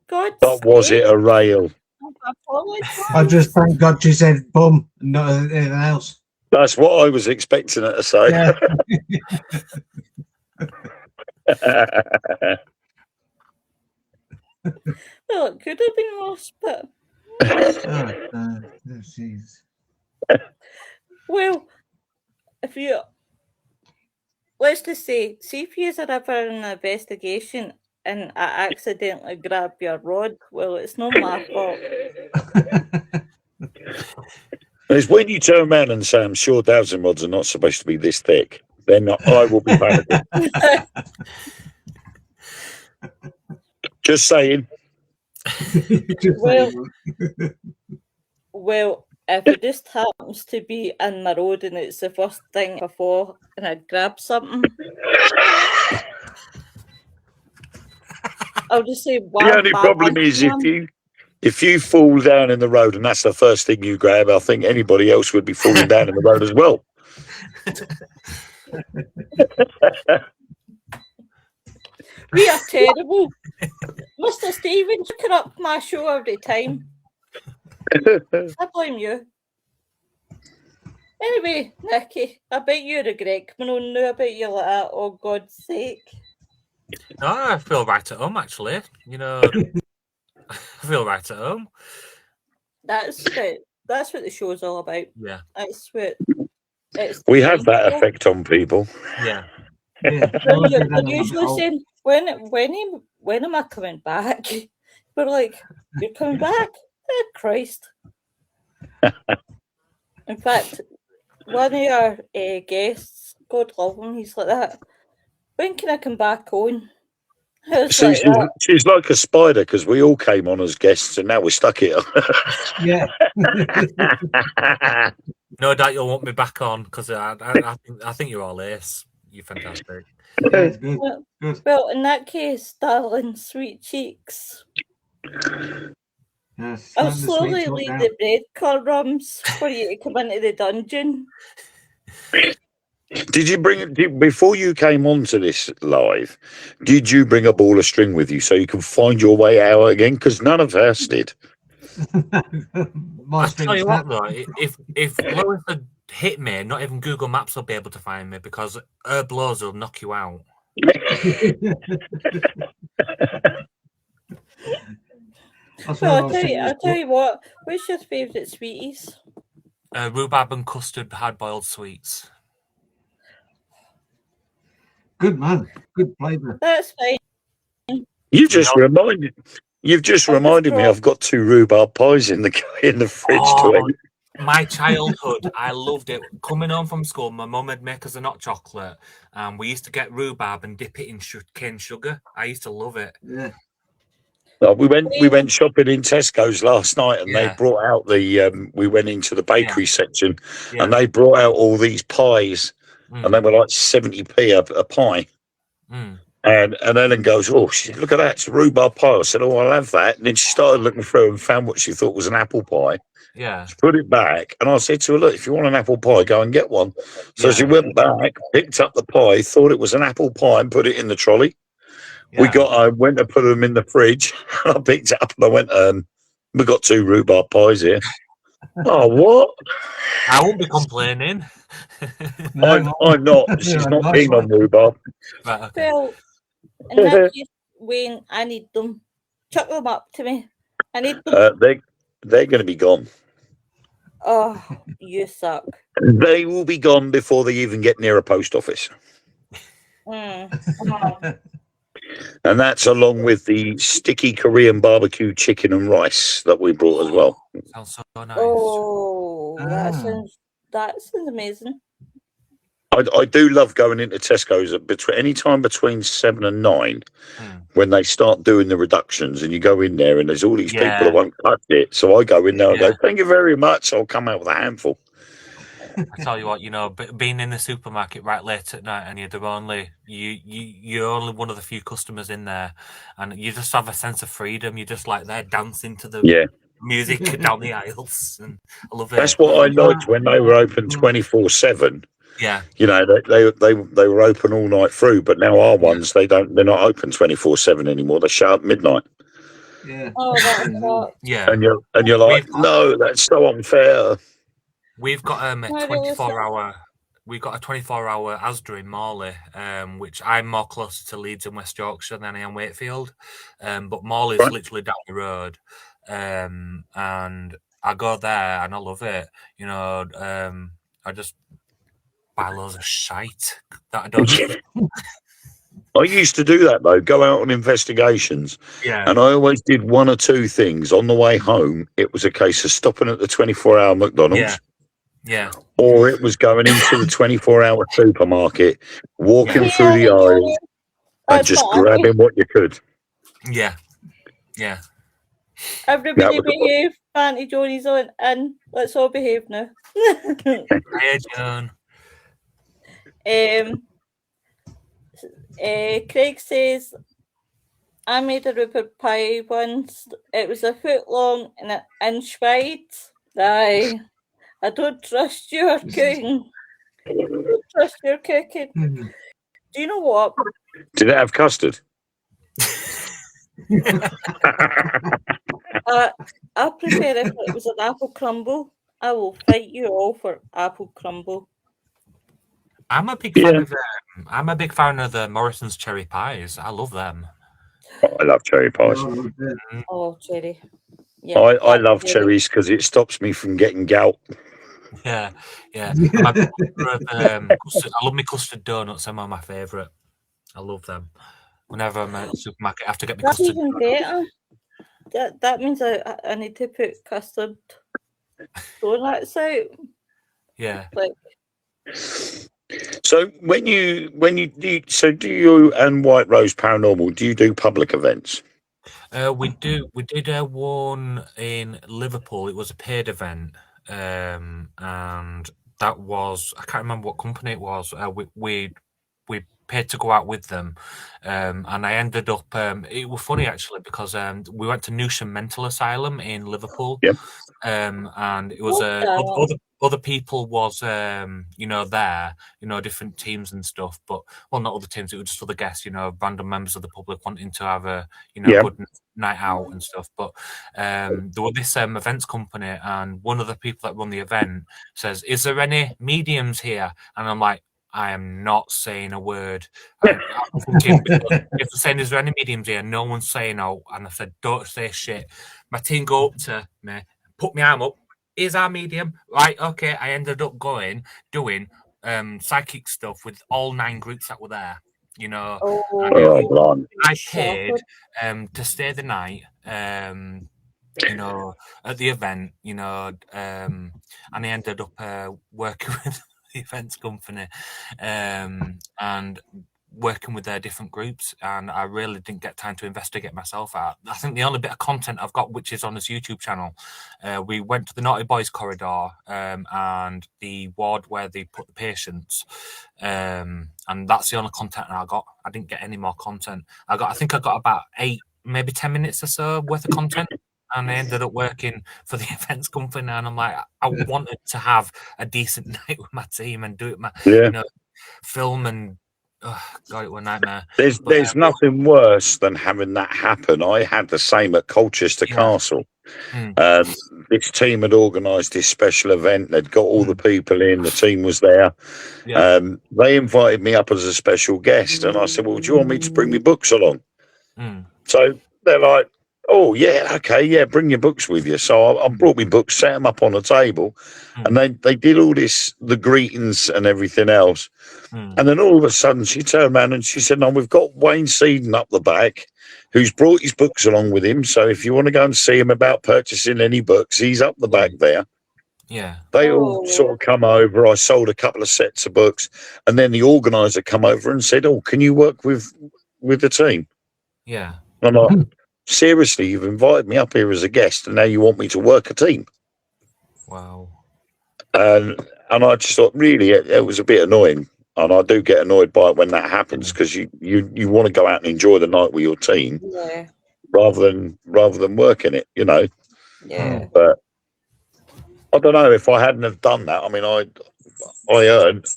God. But was it a rail? I apologise. I just thank God she said bum and not anything else. That's what I was expecting her to say. Yeah. Well, it could have been worse, but well, let's just say, if you had ever an investigation and I accidentally grab your rod, well, it's not my fault. It's when you turn around and say, I'm sure dowsing rods are not supposed to be this thick, then I will be panicking. Just saying. Well, if it just happens to be in my road and it's the first thing before and I grab something, I'll just say, the only problem is if you fall down in the road and that's the first thing you grab, I think anybody else would be falling down in the road as well. We are terrible. Mr. Stevens, you corrupt my show every time. I blame you. Anyway, Nicky, I bet you regret coming on now. I bet you're like that, oh God's sake. No, I feel right at home, actually. I feel right at home. That's what the show's all about. Yeah. That's what we have that effect on people. Yeah. You're usually saying, when am I coming back? We're like, you're coming back? Oh, Christ. In fact, one of our guests, God love him, he's like that. When can I come back on? So she's like a spider because we all came on as guests and now we're stuck here. Yeah. No doubt you'll want me back on because I think you're all ace. You're fantastic. Yeah, good. Well, in that case, darling, sweet cheeks. Yes, I'll slowly leave the breadcrumbs for you to come into the dungeon. Did you before you came onto this live, did you bring a ball of string with you so you can find your way out again? Because none of us did. I'll tell you what, though, if Lois had hit me, not even Google Maps will be able to find me because her blows will knock you out. Well, I'll tell you what. What's your favourite sweeties? Rhubarb and custard hard-boiled sweets. Good man, good flavour. That's fine. You've just reminded me. I've got 2 rhubarb pies in the fridge to eat. My childhood, I loved it. Coming home from school, my mum would make us a hot chocolate, and we used to get rhubarb and dip it in cane sugar. I used to love it. Yeah. We went shopping in Tesco's last night, and they brought out we went into the bakery section, and they brought out all these pies, and they were like 70p a pie. And Ellen goes, "Oh, look at that! It's a rhubarb pie." I said, "Oh, I'll have that." And then she started looking through and found what she thought was an apple pie. Yeah. She put it back, and I said to her, "Look, if you want an apple pie, go and get one." So she went back, picked up the pie, thought it was an apple pie, and put it in the trolley. I went to put them in the fridge. I picked it up and I went, We've got 2 rhubarb pies here. Oh, what? I won't be complaining. I'm not. She's not Nice keen on one. rhubarb. Right, okay. Well, in that case, Wayne, I need them. Chuck them up to me. I need them. They're going to be gone. Oh, you suck. They will be gone before they even get near a post office. And that's along with the sticky Korean barbecue chicken and rice that we brought as well. Sounds so nice. Oh, that sounds amazing. I do love going into Tesco's any time between 7 and 9 when they start doing the reductions, and you go in there and there's all these people that won't touch it. So I go in there and go, thank you very much. I'll come out with a handful. I tell you what, being in the supermarket right late at night, and you're only one of the few customers in there, and you just have a sense of freedom. You're just like there dancing to the music down the aisles, and I love it. That's what I liked when they were open 24/7. Yeah, they were open all night through, but now our ones they're not open 24/7 anymore. They shut at midnight. Yeah. Oh, that's hot. yeah. And you're like, no, that's so unfair. We've got a 24-hour. We've got a 24-hour Asda in Morley, which I'm more closer to Leeds and West Yorkshire than I am Wakefield. But Morley's literally down the road, and I go there and I love it. I just buy loads of shite that I don't. I used to do that though, go out on investigations, and I always did 1 or 2 things. On the way home, it was a case of stopping at the 24-hour McDonald's. Yeah. Or it was going into the 24-hour supermarket, walking through the aisles, and just grabbing what you could. Yeah. Everybody behave. Auntie Joni's on, and let's all behave now. Hey, Joan. Craig says, I made a rhubarb pie once. It was a foot long and an inch wide. Aye. I don't trust your cooking. Do you know what? Did it have custard? I prefer if it was an apple crumble. I will fight you all for apple crumble. I'm a big fan of I'm a big fan of the Morrison's cherry pies. I love them. Oh, I love cherry pies. Oh, cherry. Yeah, I love cherries because it stops me from getting gout. Yeah. I love my custard donuts. They're my favourite. I love them. Whenever I'm at the supermarket, I have to get my That's custard. even better. That means I need to put custard donuts out. Yeah. So when you do you and White Rose Paranormal, do you do public events? We did one in Liverpool. It was a paid event, and that was, I can't remember what company it was. We paid to go out with them, and I ended up. It was funny actually because we went to Newsham Mental Asylum in Liverpool. Yep. And it was other people was there, different teams and stuff, but not other teams. It was just other guests, random members of the public wanting to have a good night out and stuff. But there was this events company, and one of the people that run the event says, "Is there any mediums here?" And I'm like, I am not saying a word. I'm thinking, if they're saying, "Is there any mediums here?" No one's saying no, and I said, "Don't say shit." My team go up to me, put my arm up. Is our medium right? Okay. I ended up doing psychic stuff with all 9 groups that were there. I paid to stay the night. At the event. And I ended up working with the events company, and working with their different groups, and I really didn't get time to investigate myself out. I think the only bit of content I've got, which is on his YouTube channel, we went to the Naughty Boys corridor, and the ward where they put the patients, and that's the only content I got. I didn't get any more content. I think I got about 8, maybe 10 minutes or so worth of content. And I ended up working for the events company, and I'm like, I wanted to have a decent night with my team and do it, film and Oh, God, it was a nightmare. There's nothing worse than having that happen. I had the same at Colchester Castle. This team had organised this special event. They'd got all the people in. The team was there. They invited me up as a special guest, and I said, "Well, do you want me to bring my books along?" So they're like, "Oh yeah, okay, yeah, bring your books with you." So I brought my books, set them up on a table, and they did all this, the greetings and everything else. And then all of a sudden, she turned around and she said, "No, we've got Wayne Seaton up the back, who's brought his books along with him. So if you want to go and see him about purchasing any books, he's up the back there." Yeah. They all sort of come over. I sold a couple of sets of books, and then the organizer come over and said, "Oh, can you work with the team?" Yeah. I'm like, "Seriously, you've invited me up here as a guest, and now you want me to work a team?" Wow. And I just thought, really, it was a bit annoying. And I do get annoyed by it when that happens, because you want to go out and enjoy the night with your team, rather than working it, you know. Yeah. But I don't know, if I hadn't have done that. I mean, I earned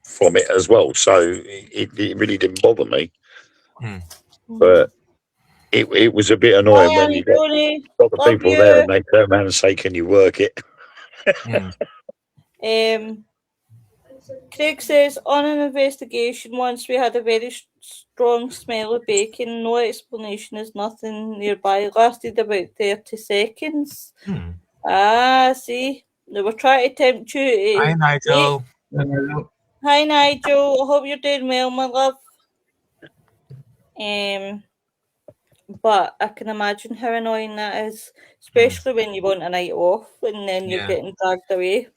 from it as well, so it really didn't bother me. But it was a bit annoying when you got the people there and they turn around and say, "Can you work it?" Craig says, on an investigation once we had a very strong smell of bacon. No explanation as nothing nearby. Lasted about 30 seconds. See, they were trying to tempt you. Hi, Nigel. Hi, Nigel. I hope you're doing well, my love. But I can imagine how annoying that is, especially when you want a night off and then you're getting dragged away.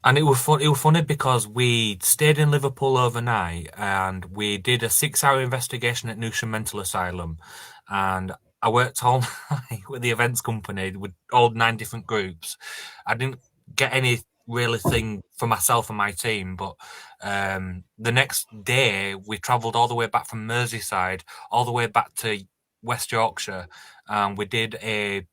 And it was fun. It was funny because we stayed in Liverpool overnight, and we did a 6-hour investigation at Newsham Mental Asylum, and I worked all night with the events company with all 9 different groups. I didn't get any really thing for myself and my team, but the next day we travelled all the way back from Merseyside, all the way back to West Yorkshire, and we did a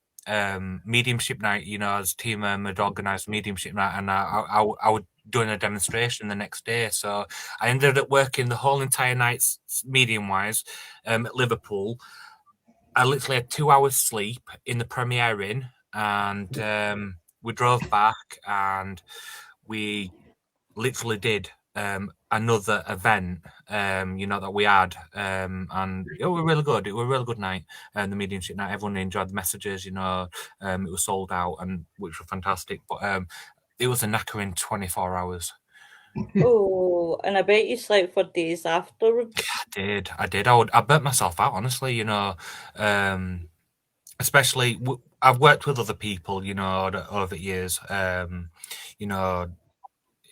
mediumship night, you know, as team had organised mediumship night, and I was doing a demonstration the next day, so I ended up working the whole entire night medium wise at Liverpool. I literally had 2 hours sleep in the Premier Inn, and we drove back and we literally did another event, you know, that we had, and it was really good. It was a really good night, the mediumship night. Everyone enjoyed the messages, you know. It was sold out, and which was fantastic. But it was a knackering 24 hours. Oh, and I bet you slept for days afterwards. I did. I burnt myself out, honestly, you know. Especially, I've worked with other people, you know, over years, you know,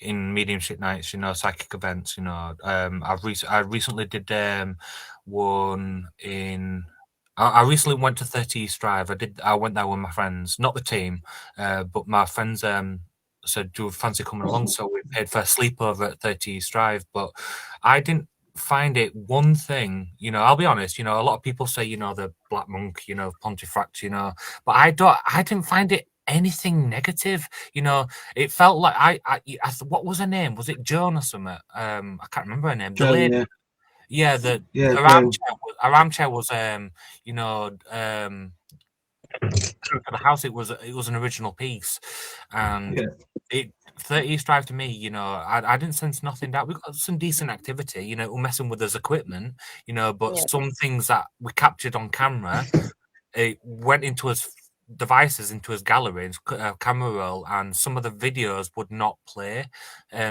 in mediumship nights, you know, psychic events, you know. I recently did one in. I recently went to 30 East Drive. I went there with my friends, not the team, but my friends said, "Do you fancy coming along?" So we paid for a sleepover at 30 East Drive. But I didn't find it one thing, you know. I'll be honest, you know, a lot of people say, you know, the Black Monk, you know, Pontefract, you know, but I didn't find it anything negative, you know. It felt like I what was her name? Was it Joan or something? I can't remember her name. The lady, her armchair was you know, for the house. It was an original piece, and it 30 East Drive to me, you know, I didn't sense nothing that we got some decent activity, you know, we're messing with his equipment, you know, but some things that we captured on camera, it went into his devices, into his gallery, camera roll, and some of the videos would not play,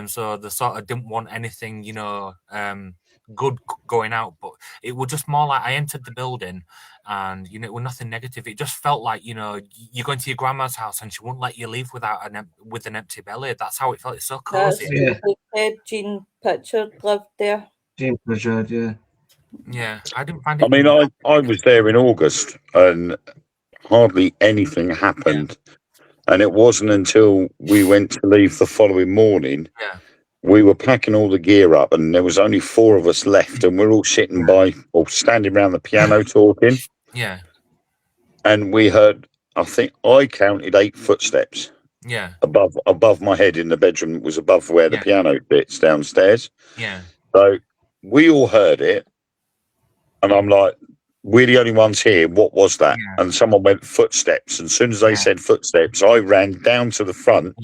so they sort of didn't want anything, you know, good going out. But it was just more like I entered the building, and you know, it was nothing negative. It just felt like, you know, you're going to your grandma's house and she wouldn't let you leave without with an empty belly. That's how it felt. It's so cozy. Jean Pritchard lived there. Jean Pritchard, yeah. I didn't find it. I mean, I was there in August and hardly anything happened, and it wasn't until we went to leave the following morning. We were packing all the gear up, and there was only 4 of us left, and we're all sitting by or standing around the piano talking. Yeah. And we heard, I think I counted 8 footsteps. Yeah. Above my head in the bedroom. It was above where the piano sits downstairs. Yeah. So we all heard it, and I'm like, we're the only ones here. What was that? Yeah. And someone went footsteps. And as soon as they said footsteps, I ran down to the front,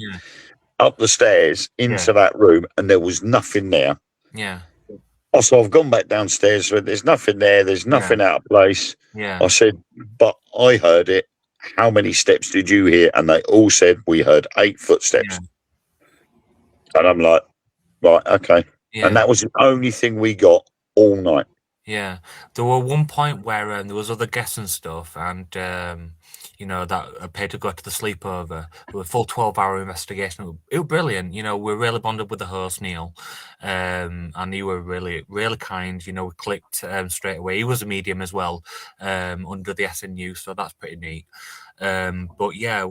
up the stairs, into that room, and there was nothing there. Yeah. So I've gone back downstairs. There's nothing there. There's nothing out of place. Yeah. I said, but I heard it. How many steps did you hear? And they all said we heard 8 footsteps. Yeah. And I'm like, right, okay. Yeah. And that was the only thing we got all night. Yeah, there were one point where there was other guests and stuff, and you know, that paid to go to the sleepover. It was a full 12-hour investigation. It was brilliant. You know, we really bonded with the host, Neil, and he were really, really kind. You know, we clicked straight away. He was a medium as well, under the SNU, so that's pretty neat. But yeah,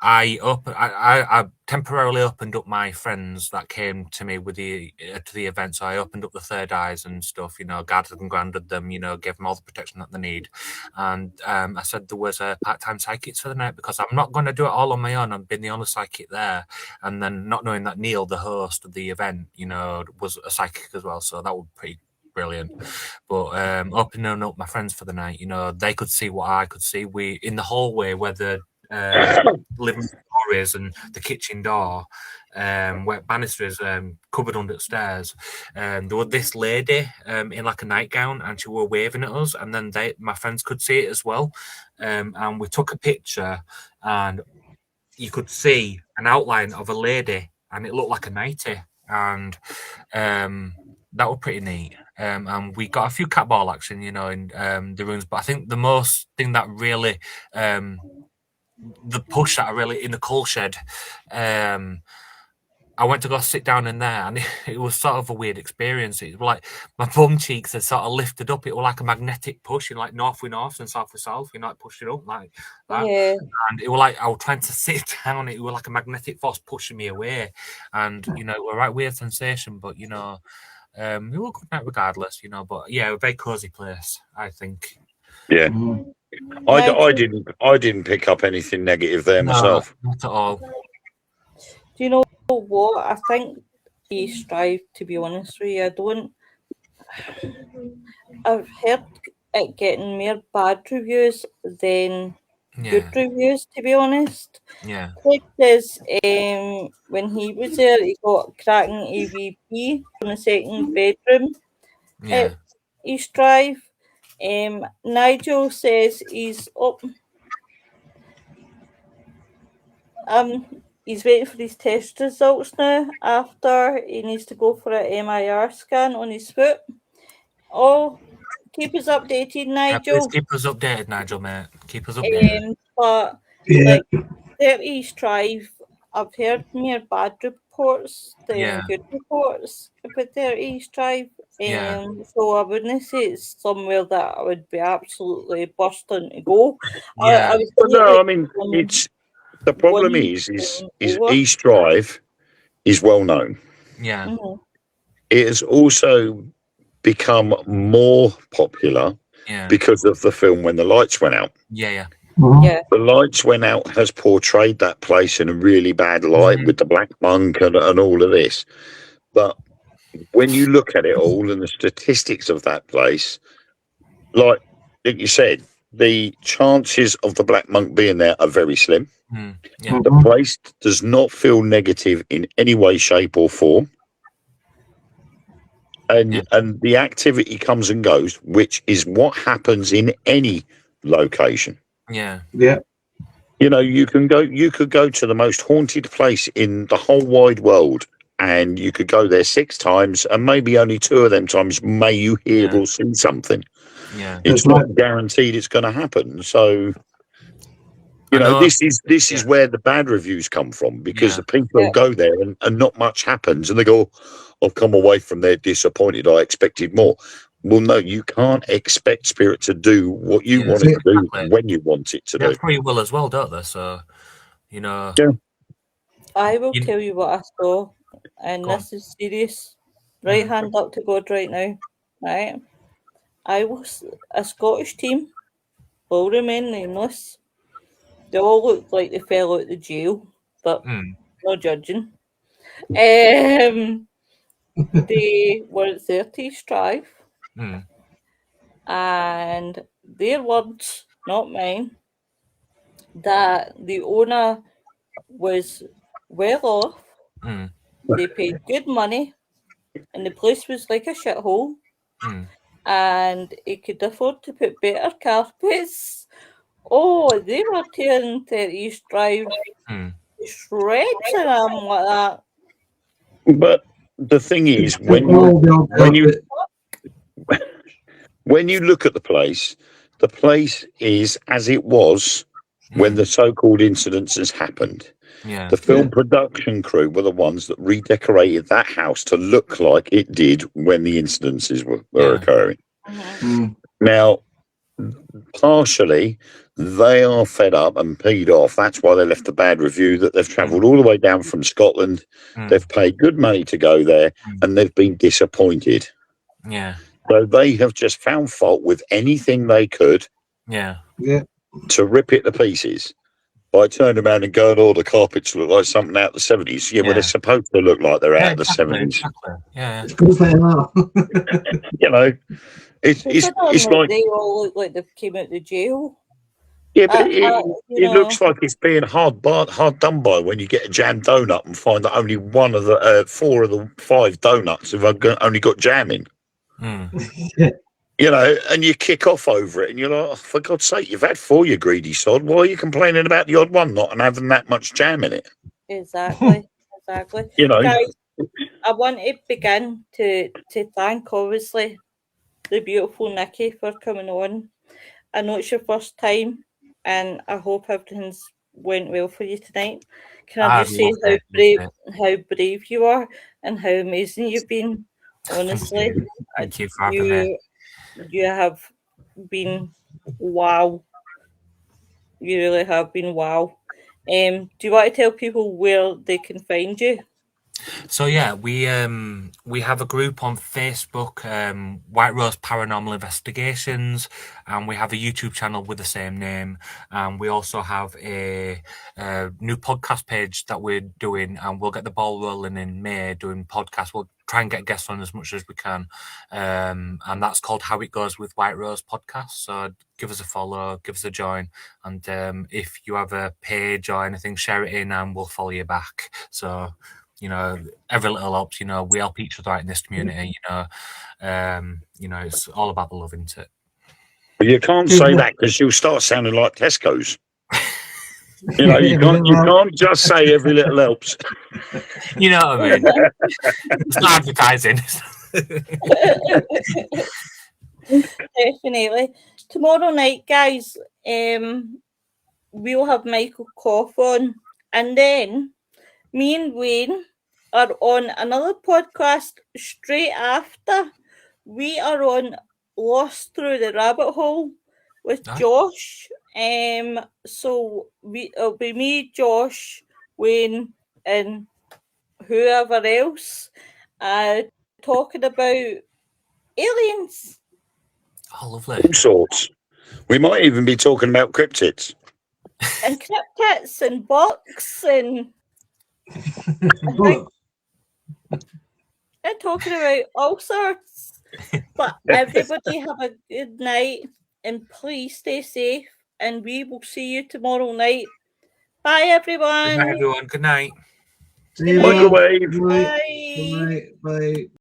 I temporarily opened up my friends that came to me with the to the event. So I opened up the third eyes and stuff, you know, guarded and grounded them, you know, gave them all the protection that they need. And I said there was a part-time psychics for the night because I'm not going to do it all on my own. I've been the only psychic there, and then not knowing that Neil, the host of the event, you know, was a psychic as well. So that was pretty brilliant. But opening up my friends for the night, you know, they could see what I could see. We in the hallway where the living door is and the kitchen door, where banister is covered under the stairs. There was this lady in like a nightgown, and she were waving at us, and then my friends could see it as well. And we took a picture, and you could see an outline of a lady, and it looked like a nightie, and that was pretty neat. And we got a few cat ball action, you know, in the rooms. But I think the most thing that really the push that I really in the coal shed, I went to go sit down in there, and it was sort of a weird experience. It was like my bum cheeks had sort of lifted up. It was like a magnetic push, like north with north and south with south. You know, like pushing up like that. Yeah. And it was like I was trying to sit down. It was like a magnetic force pushing me away, and you know, it was a right weird sensation. But you know, it was good night regardless. You know, but yeah, a very cozy place, I think. Yeah. I didn't pick up anything negative there myself. Not at all. Do you know what? I think we strive, to be honest with you. I've heard it getting more bad reviews than good reviews, to be honest. Yeah. Craig says when he was there, he got cracking AVP from the second bedroom. Yeah. East Drive. Nigel says he's up. He's waiting for his test results now. After he needs to go for a MIR scan on his foot. Oh, keep us updated, Nigel. Please keep us updated, Nigel, mate. Keep us updated. But like 30 East Drive, I've heard more bad reports than good reports about 30 East Drive. So I wouldn't say it's somewhere that I would be absolutely bursting to go. Yeah. I mean, it's the problem is East Drive is well known. Yeah. Mm-hmm. It has also become more popular because of the film When the Lights Went Out. Yeah. Yeah. The Lights Went Out has portrayed that place in a really bad light with the Black Monk and all of this. But when you look at it all and the statistics of that place, like you said, the chances of the Black Monk being there are very slim. The place does not feel negative in any way, shape or form. And the activity comes and goes, which is what happens in any location. Yeah. You know, you could go to the most haunted place in the whole wide world, and you could go there 6 times, and maybe only 2 of them times may you hear or see something. Yeah. It's not guaranteed it's going to happen. So, you know, this is where the bad reviews come from, because the people go there and not much happens, and they go, I've come away from there disappointed. I expected more. Well, no, you can't expect spirit to do what you want it to do when you want it to do. Free will as well, don't they? So, you know. Yeah. I will tell you what I saw, and this is serious. Right hand up to God right now. Right. I was a Scottish team, will remain nameless. They all looked like they fell out of jail, but no judging. they were at 30th Drive, Mm. and their words, not mine, that the owner was well off. Mm. They paid good money, and the place was like a shithole. Mm. And he could afford to put better carpets. Oh, they were tearing 30th Drive Mm. to shreds, and I'm like that. But the thing is, Oh, the when you look at the place is as it was when the so-called incidences happened. Yeah. The film production crew were the ones that redecorated that house to look like it did when the incidences were occurring. Mhm. Now, partially, they are fed up and peed off. That's why they left a bad review, that they've travelled all the way down from Scotland. They've paid good money to go there, and they've been disappointed. Yeah. So they have just found fault with anything they could Yeah. to rip it to pieces by turning around and going, oh, the carpets look like something out of the 70s. Yeah, well, they're supposed to look like they're out of the 70s. Exactly. Yeah. Of course they are. You know, it's like... They all look like they've came out of the jail. Yeah, but it looks like it's being hard done by when you get a jam donut and find that only one of the 4 of the 5 donuts have only got jam in. You know, and you kick off over it, and you're like, oh, for God's sake, you've had 4, you greedy sod. Why are you complaining about the odd one not and having that much jam in it? Exactly. You know, guys, I want to begin to thank, obviously, the beautiful Nikki for coming on. I know it's your first time, and I hope everything's went well for you tonight. Can I just say how brave you are and how amazing you've been? Honestly, Thank you for having me. You have been wow. You really have been wow. Do you want to tell people where they can find you? So yeah, we have a group on Facebook, White Rose Paranormal Investigations, and we have a YouTube channel with the same name. And we also have a new podcast page that we're doing, and we'll get the ball rolling in May doing podcasts. We'll try and get guests on as much as we can, and that's called How It Goes with White Rose Podcast. So give us a follow, give us a join, and if you have a page or anything, share it in, and we'll follow you back. So, you know, every little helps. You know, we help each other out in this community. You know, it's all about the love, isn't it? But you can't say that because you'll start sounding like Tesco's. You know, you can't just say every little helps. You know what I mean? It's not advertising. Definitely. Tomorrow night, guys, we'll have Michael Koff on, and then me and Wayne are on another podcast straight after. We are on Lost Through the Rabbit Hole with Josh. So it'll be me, Josh, Wayne, and whoever else talking about aliens. Oh, lovely. All sorts. We might even be talking about cryptids. And cryptids and bugs and talking about all sorts. But everybody have a good night and please stay safe, and we will see you tomorrow night. Bye everyone. Good night, everyone. Good night. See you. Microwave. Bye. Bye.